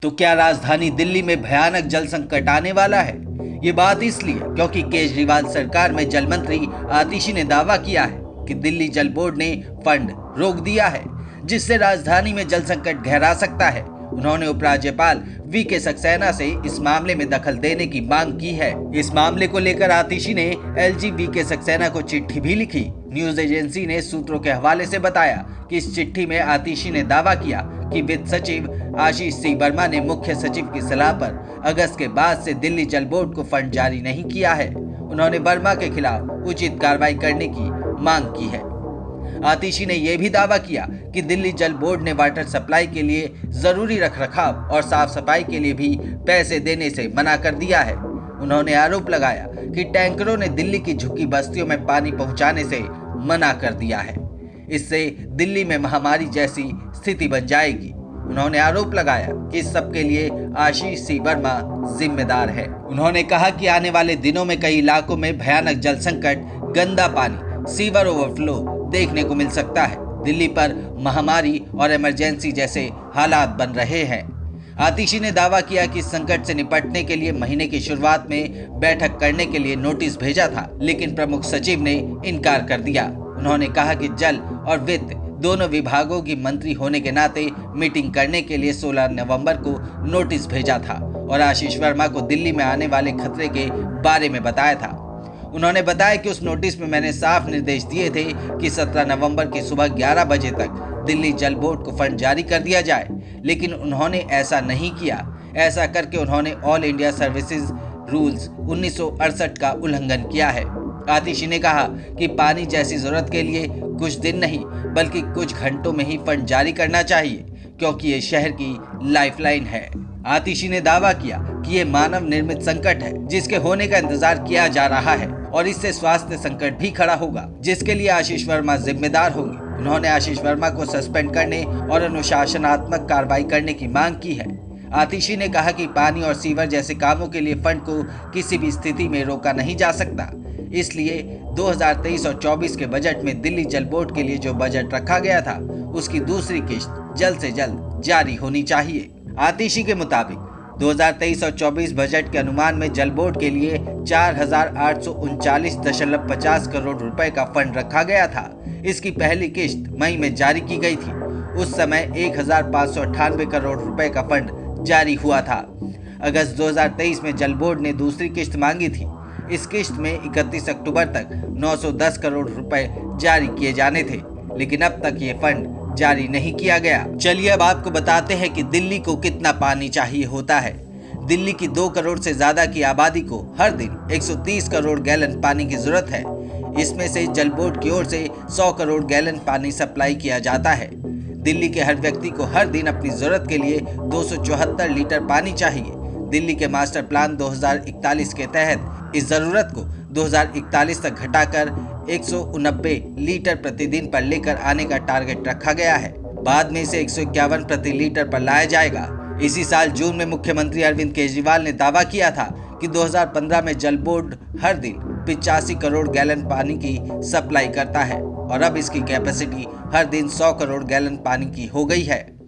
तो क्या राजधानी दिल्ली में भयानक जल संकट आने वाला है? ये बात इसलिए क्योंकि केजरीवाल सरकार में जल मंत्री आतिशी ने दावा किया है कि दिल्ली जल बोर्ड ने फंड रोक दिया है, जिससे राजधानी में जल संकट गहरा सकता है। उन्होंने उपराज्यपाल वीके सक्सेना से इस मामले में दखल देने की मांग की है। इस मामले को लेकर आतिशी ने एलजी वीके सक्सेना को चिट्ठी भी लिखी। न्यूज एजेंसी ने सूत्रों के हवाले से बताया कि इस चिट्ठी में आतिशी ने दावा किया कि वित्त सचिव आशीष सी वर्मा ने मुख्य सचिव की सलाह पर अगस्त के बाद से दिल्ली जल बोर्ड को फंड जारी नहीं किया है। उन्होंने वर्मा के खिलाफ उचित कार्रवाई करने की मांग की है। आतिशी ने यह भी दावा किया कि दिल्ली जल बोर्ड ने वाटर सप्लाई के लिए जरूरी रखरखाव और साफ सफाई के लिए भी पैसे देने से मना कर दिया है। उन्होंने आरोप लगाया कि टैंकरों ने दिल्ली की झुग्गी बस्तियों में पानी पहुंचाने से मना कर दिया है। इससे दिल्ली में महामारी जैसी स्थिति बन जाएगी। उन्होंने आरोप लगाया कि इस सब के लिए आशीष सी वर्मा जिम्मेदार है। उन्होंने कहा कि आने वाले दिनों में कई इलाकों में भयानक जल संकट, गंदा पानी, सीवर ओवरफ्लो देखने को मिल सकता है। दिल्ली पर महामारी और इमरजेंसी जैसे हालात बन रहे हैं। आतिशी ने दावा किया कि इस संकट से निपटने के लिए महीने की शुरुआत में बैठक करने के लिए नोटिस भेजा था, लेकिन प्रमुख सचिव ने इनकार कर दिया। उन्होंने कहा कि जल और वित्त दोनों विभागों की मंत्री होने के नाते मीटिंग करने के लिए 16 नवंबर को नोटिस भेजा था और आशीष वर्मा को दिल्ली में आने वाले खतरे के बारे में बताया था। उन्होंने बताया कि उस नोटिस में मैंने साफ निर्देश दिए थे कि 17 नवंबर की सुबह 11 बजे तक दिल्ली जल बोर्ड को फंड जारी कर दिया जाए, लेकिन उन्होंने ऐसा नहीं किया। ऐसा करके उन्होंने ऑल इंडिया सर्विसेज रूल्स 1968 का उल्लंघन किया है। आतिशी ने कहा कि पानी जैसी जरूरत के लिए कुछ दिन नहीं बल्कि कुछ घंटों में ही फंड जारी करना चाहिए, क्योंकि ये शहर की लाइफलाइन है। आतिशी ने दावा किया कि ये मानव निर्मित संकट है जिसके होने का इंतजार किया जा रहा है और इससे स्वास्थ्य संकट भी खड़ा होगा, जिसके लिए आशीष वर्मा जिम्मेदार होंगे। उन्होंने आशीष वर्मा को सस्पेंड करने और अनुशासनात्मक कार्रवाई करने की मांग की है। आतिशी ने कहा कि पानी और सीवर जैसे कामों के लिए फंड को किसी भी स्थिति में रोका नहीं जा सकता, इसलिए 2023 और 24 के बजट में दिल्ली जल बोर्ड के लिए जो बजट रखा गया था उसकी दूसरी किश्त जल्द से जल्द जारी होनी चाहिए। आतिशी के मुताबिक 2023 और 24 बजट के अनुमान में जल बोर्ड के लिए 4,839.50 करोड़ रुपए का फंड रखा गया था। इसकी पहली किश्त मई में जारी की गई थी। उस समय 1,598 करोड़ रुपए का फंड जारी हुआ था। अगस्त 2023 में जल बोर्ड ने दूसरी किश्त मांगी थी। इस किश्त में 31 अक्टूबर तक 910 करोड़ रुपए जारी किए जाने थे, लेकिन अब तक ये फंड जारी नहीं किया गया। चलिए अब आपको बताते हैं कि दिल्ली को कितना पानी चाहिए होता है। दिल्ली की 2 करोड़ से ज्यादा की आबादी को हर दिन 130 करोड़ गैलन पानी की जरूरत है। इसमें से जल बोर्ड की ओर से 100 करोड़ गैलन पानी सप्लाई किया जाता है। दिल्ली के हर व्यक्ति को हर दिन अपनी जरूरत के लिए 274 लीटर पानी चाहिए। दिल्ली के मास्टर प्लान 2041 के तहत इस जरूरत को 2041 तक घटाकर 189 लीटर प्रतिदिन पर लेकर आने का टारगेट रखा गया है। बाद में इसे 151 प्रति लीटर पर लाया जाएगा। इसी साल जून में मुख्यमंत्री अरविंद केजरीवाल ने दावा किया था कि 2015 में जल बोर्ड हर दिन 85 करोड़ गैलन पानी की सप्लाई करता है और अब इसकी कैपेसिटी हर दिन 100 करोड़ गैलन पानी की हो गई है।